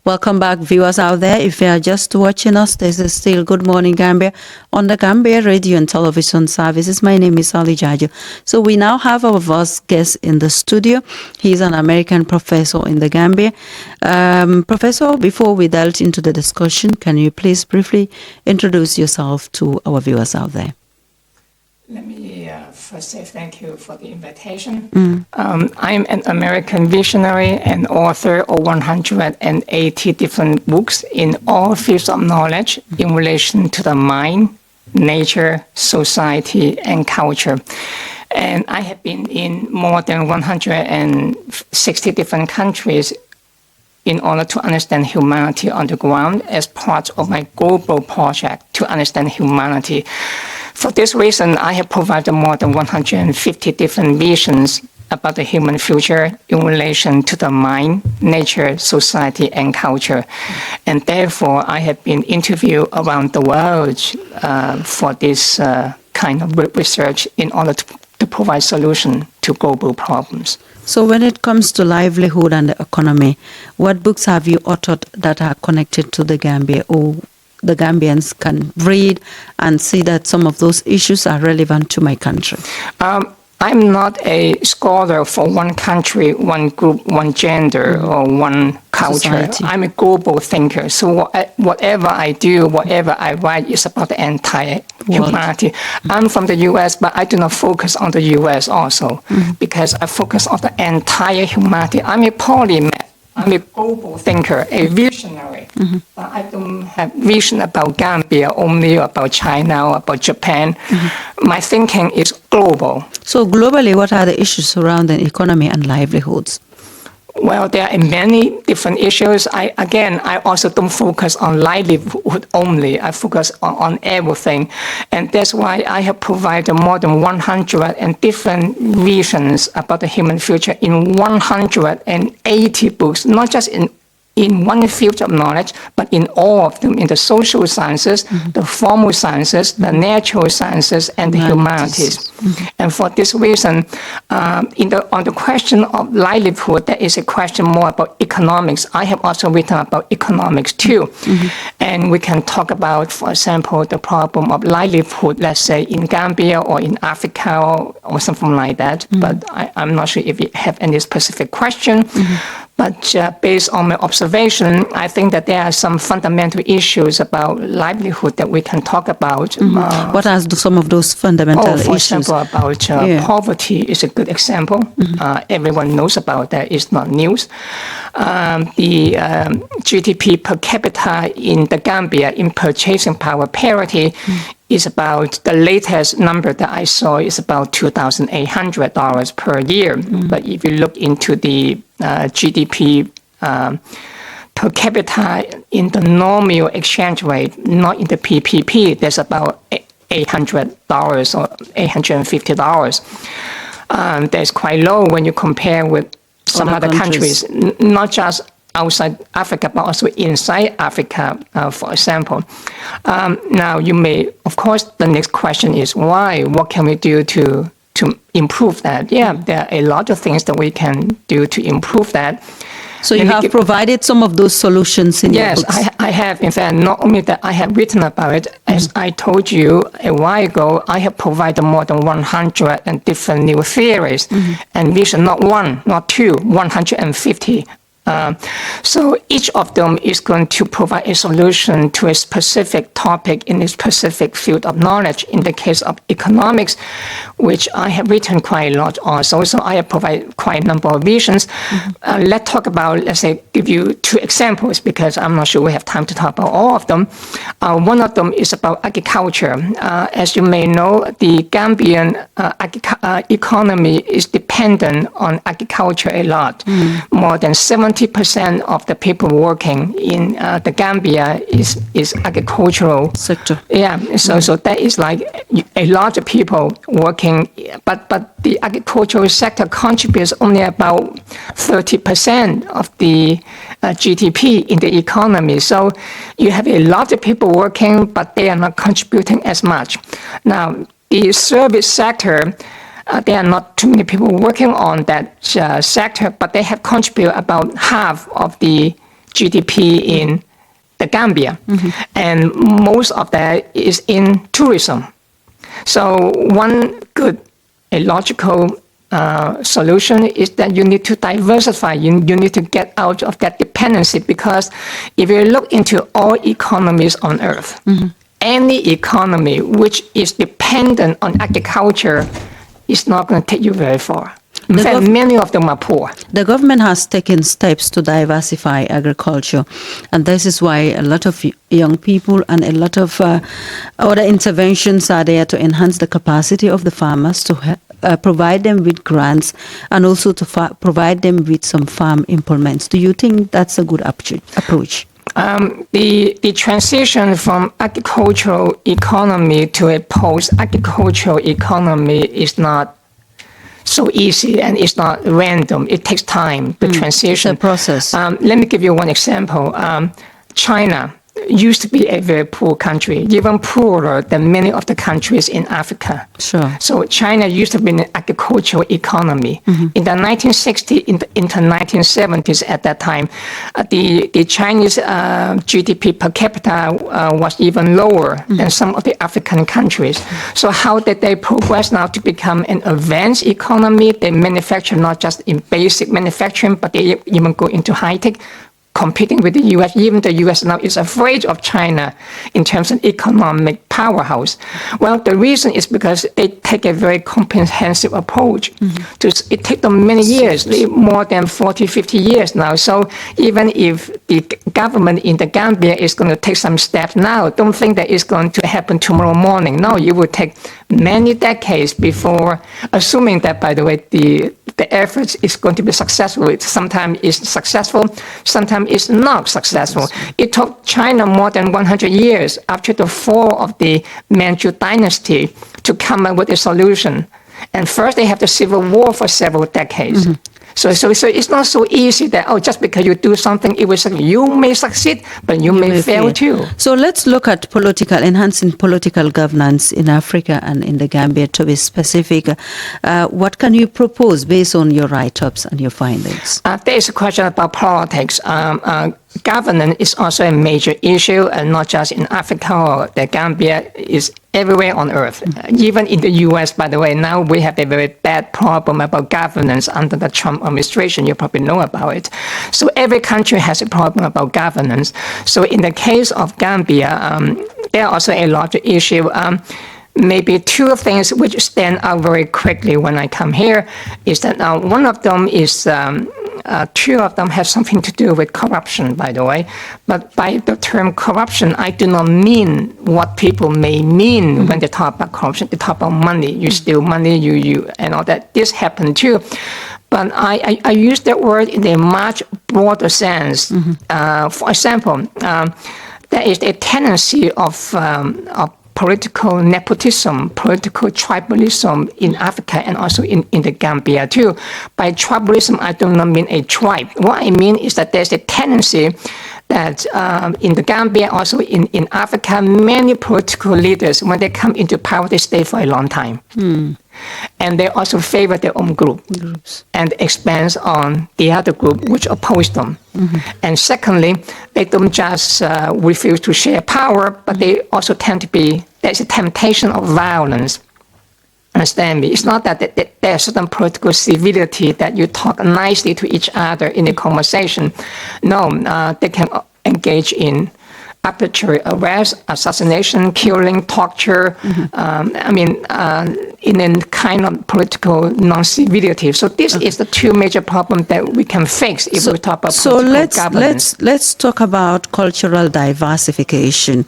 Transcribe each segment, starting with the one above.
Welcome back, viewers out there. If you are just watching us, this is still Good Morning Gambia on the Gambia Radio and Television Services. My name is Sally Jarlow. So we now have our first guest in the studio. He's an American professor in the Gambia. Professor, before we delve into the discussion, can you please briefly introduce yourself to our viewers out there? Let me first say thank you for the invitation. I'm an American visionary and author of 180 different books in all fields of knowledge in relation to the mind, nature, society, and culture. And I have been in more than 160 different countries in order to understand humanity on the ground as part of my global project to understand humanity. For this reason, I have provided more than 150 different visions about the human future in relation to the mind, nature, society, and culture. And therefore, I have been interviewed around the world for this kind of research in order to provide solutions to global problems. So when it comes to livelihood and the economy, what books have you authored that are connected to the Gambia, or the Gambians can read and see that some of those issues are relevant to my country? I'm not a scholar for one country, one group, one gender, or one culture. Society. I'm a global thinker. So whatever I do, whatever I write is about the entire humanity. I'm from the U.S., but I do not focus on the U.S. also because I focus on the entire humanity. I'm a polymath. I'm a global thinker, a visionary. But I don't have vision about Gambia, only about China or about Japan. My thinking is global. So globally, what are the issues surrounding economy and livelihoods? Well, there are many different issues. I also don't focus on livelihood only. I focus on everything. And that's why I have provided more than 100 and different visions about the human future in 180 books, not just in one field of knowledge, but in all of them, in the social sciences, the formal sciences, the natural sciences, and the humanities. And for this reason, on the question of livelihood, there is a question more about economics. I have also written about economics too. And we can talk about, for example, the problem of livelihood, let's say in Gambia or in Africa or something like that. But I'm not sure if you have any specific question. But based on my observation, I think that there are some fundamental issues about livelihood that we can talk about. What are some of those fundamental for issues? example, about poverty is a good example. Everyone knows about that. It's not news. The GDP per capita in the Gambia in purchasing power parity is about, the latest number that I saw is about $2,800 per year. But if you look into the GDP per capita in the normal exchange rate, not in the PPP, there's about $800 or $850. That's quite low when you compare with some other countries, not just outside Africa, but also inside Africa, for example. Now, you may, of course, the next question is why? What can we do to improve that? Yeah, there are a lot of things that we can do to improve that. So you have provided some of those solutions in your books? Yes, I have. In fact, not only that, I have written about it. As I told you a while ago, I have provided more than 100 and different new theories and vision, not one, not two, 150. So each of them is going to provide a solution to a specific topic in a specific field of knowledge. In the case of economics, which I have written quite a lot also, so I have provided quite a number of visions. Let's talk about, let's say, give you two examples, because I'm not sure we have time to talk about all of them. One of them is about agriculture. As you may know, the Gambian economy is dependent on agriculture a lot. More than 70% of the people working in the Gambia is agricultural sector. Yeah, so that is like a lot of people working, but the agricultural sector contributes only about 30% of the GDP in the economy. So you have a lot of people working, but they are not contributing as much. Now, the service sector, there are not too many people working on that sector, but they have contributed about half of the GDP in the Gambia, and most of that is in tourism. So one good, a logical solution is that you need to diversify. You need to get out of that dependency, because if you look into all economies on earth, any economy which is dependent on agriculture is not going to take you very far. In fact, many of them are poor. The government has taken steps to diversify agriculture, and this is why a lot of young people and a lot of other interventions are there to enhance the capacity of the farmers, to provide them with grants, and also to provide them with some farm implements. Do you think that's a good approach? The transition from agricultural economy to a post-agricultural economy is not so easy, and it's not random. It takes time, the transition. It's a process. Let me give you one example. China used to be a very poor country, even poorer than many of the countries in Africa. Sure. So China used to be an agricultural economy. In the 1960s, into 1970s at that time, the Chinese GDP per capita was even lower than some of the African countries. So how did they progress now to become an advanced economy? They manufacture not just in basic manufacturing, but they even go into high-tech, competing with the U.S. Even the U.S. now is afraid of China in terms of economic powerhouse. Well, the reason is because they take a very comprehensive approach. It takes them many years, more than 40, 50 years now. So even if the government in the Gambia is going to take some steps now, don't think that it's going to happen tomorrow morning. No, it will take many decades before, assuming that, by the way, the effort is going to be successful. Sometimes it's successful, sometimes it's not successful. It took China more than 100 years after the fall of the Banjul dynasty to come up with a solution. And first they have the civil war for several decades. So it's not so easy that, just because you do something, it will succeed. You may succeed, but you may fail too. So let's look at enhancing political governance in Africa and in the Gambia, to be specific. What can you propose based on your write-ups and your findings? There is a question about politics. Governance is also a major issue, and not just in Africa or the Gambia, is everywhere on earth. Even in the U.S., by the way, now we have a very bad problem about governance under the Trump administration. You probably know about it. So every country has a problem about governance. So in the case of Gambia, there are also a larger issue. Maybe two things which stand out very quickly when I come here is that one of them is two of them have something to do with corruption, by the way. But by the term corruption, I do not mean what people may mean when they talk about corruption. They talk about money. You steal money, you and all that. This happened too. But I use that word in a much broader sense. For example, there is a tendency of political nepotism, political tribalism in Africa and also in the Gambia too. By tribalism, I do not mean a tribe. What I mean is that there's a tendency that in the Gambia, also in Africa, many political leaders, when they come into power, they stay for a long time. And they also favor their own groups and expands on the other group which oppose them. And secondly, they don't just refuse to share power, but they also tend to be, there's a temptation of violence. Understand me? It's not that there's certain political civility that you talk nicely to each other in a conversation. No, they can engage in arbitrary arrest, assassination, killing, torture, in a kind of political non-civility. So this is the two major problems that we can fix if we talk about political governance. Let's talk about cultural diversification.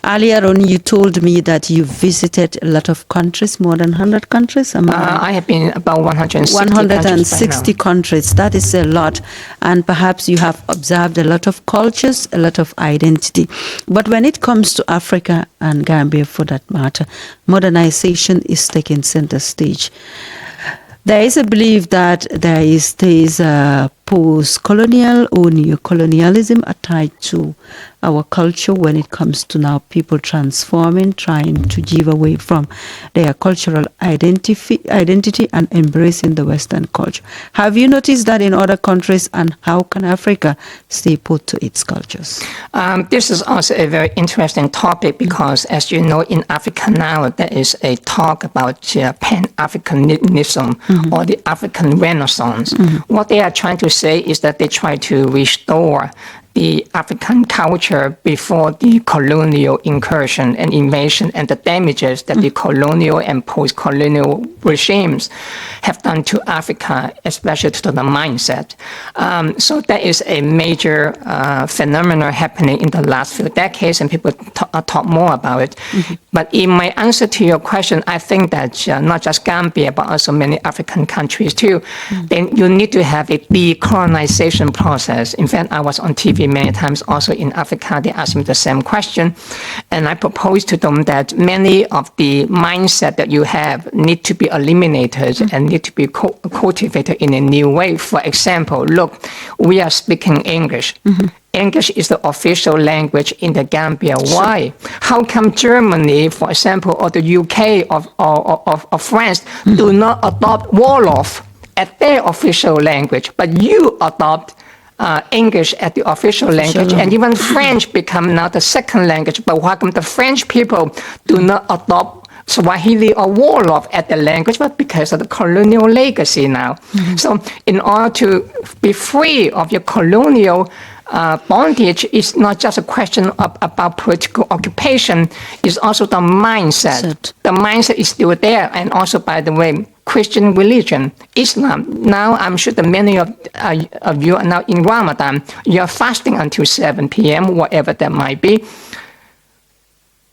Earlier on, you told me that you visited a lot of countries, more than 100 countries? I have been about 160 countries. That is a lot. And perhaps you have observed a lot of cultures, a lot of identity. But when it comes to Africa and Gambia, for that matter, modernization is taking center stage. There is a belief that there is post-colonial or neo-colonialism are tied to our culture when it comes to now people transforming, trying to give away from their cultural identity and embracing the Western culture. Have you noticed that in other countries, and how can Africa stay put to its cultures? This is also a very interesting topic because, as you know, in Africa now, there is a talk about Pan-Africanism or the African Renaissance. What they are trying to say is that they try to restore the African culture before the colonial incursion and invasion and the damages that the colonial and post-colonial regimes have done to Africa, especially to the mindset. So that is a major phenomenon happening in the last few decades, and people talk more about it. But in my answer to your question, I think that not just Gambia, but also many African countries too, then you need to have a decolonization process. In fact, I was on TV many times also in Africa. They asked me the same question, and I proposed to them that many of the mindset that you have need to be eliminated and need to be cultivated in a new way. For example, look, we are speaking English. English is the official language in the Gambia. Why? How come Germany, for example, or the UK or France do not adopt Wolof as their official language, but you adopt English as the official language, and even French become now the second language. But how come the French people do not adopt Swahili or Wolof as the language? But because of the colonial legacy now. So in order to be free of your colonial bondage, is not just a question about political occupation, it's also the mindset. The mindset is still there. And also, by the way, Christian religion, Islam. Now, I'm sure that many of you are now in Ramadan. You are fasting until 7 p.m., whatever that might be.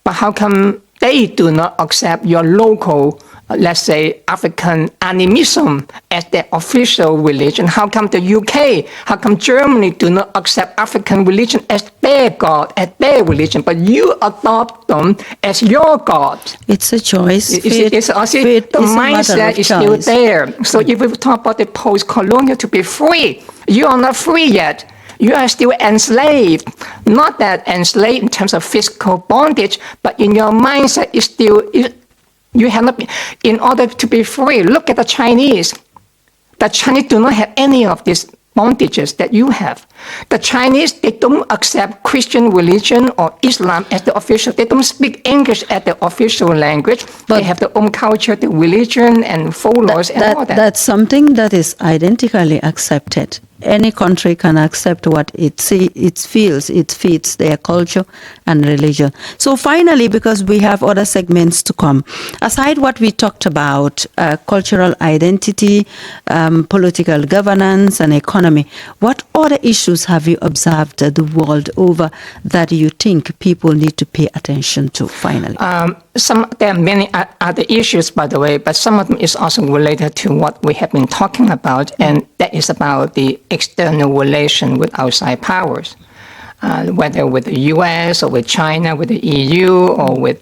But how come they do not accept your local, let's say, African animism as their official religion? How come the UK, how come Germany do not accept African religion as their God, as their religion, but you adopt them as your God? It's a choice. The mindset is still there. So if we talk about the post-colonial to be free, you are not free yet. You are still enslaved. Not that enslaved in terms of physical bondage, but in your mindset is still... You have not been, in order to be free, look at the Chinese. The Chinese do not have any of these bondages that you have. The Chinese, they don't accept Christian religion or Islam as the official. They don't speak English as the official language. But they have their own culture, the religion and folklore and all that. That's something that is identically accepted. Any country can accept what it feels, it fits their culture and religion. So finally, because we have other segments to come, aside what we talked about, cultural identity, political governance and economy, what other issues have you observed the world over that you think people need to pay attention to finally? There are many other issues, by the way, but some of them is also related to what we have been talking about, and that is about the external relation with outside powers, whether with the US or with China, with the EU, or with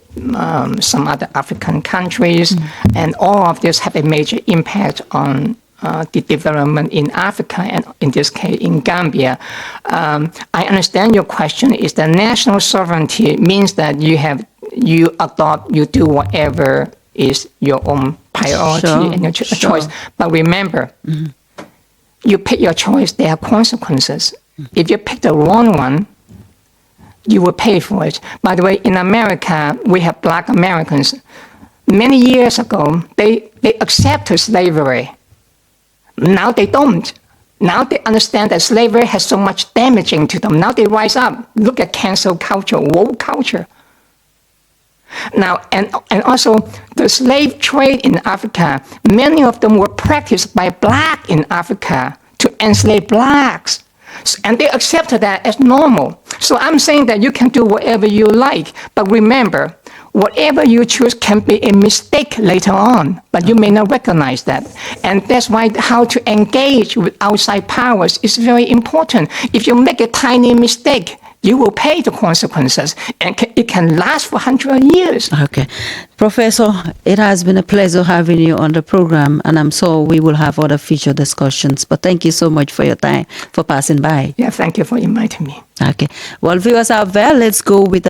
some other African countries. And all of this have a major impact on the development in Africa, and in this case in Gambia. I understand your question is that national sovereignty means that you do whatever is your own priority and your choice. But remember, you pick your choice, there are consequences. If you pick the wrong one, you will pay for it. By the way, in America, we have Black Americans. Many years ago, they accepted slavery. Now they don't. Now they understand that slavery has so much damaging to them. Now they rise up. Look at cancel culture, woke culture. Now, and also the slave trade in Africa, many of them were practiced by Black in Africa to enslave Blacks. And they accepted that as normal. So I'm saying that you can do whatever you like, but remember, whatever you choose can be a mistake later on, but you may not recognize that. And that's why how to engage with outside powers is very important. If you make a tiny mistake, you will pay the consequences, and it can last for 100 years. Okay. Professor, it has been a pleasure having you on the program, and I'm sure we will have other future discussions. But thank you so much for your time, for passing by. Yeah, thank you for inviting me. Okay. Well, viewers out there, let's go with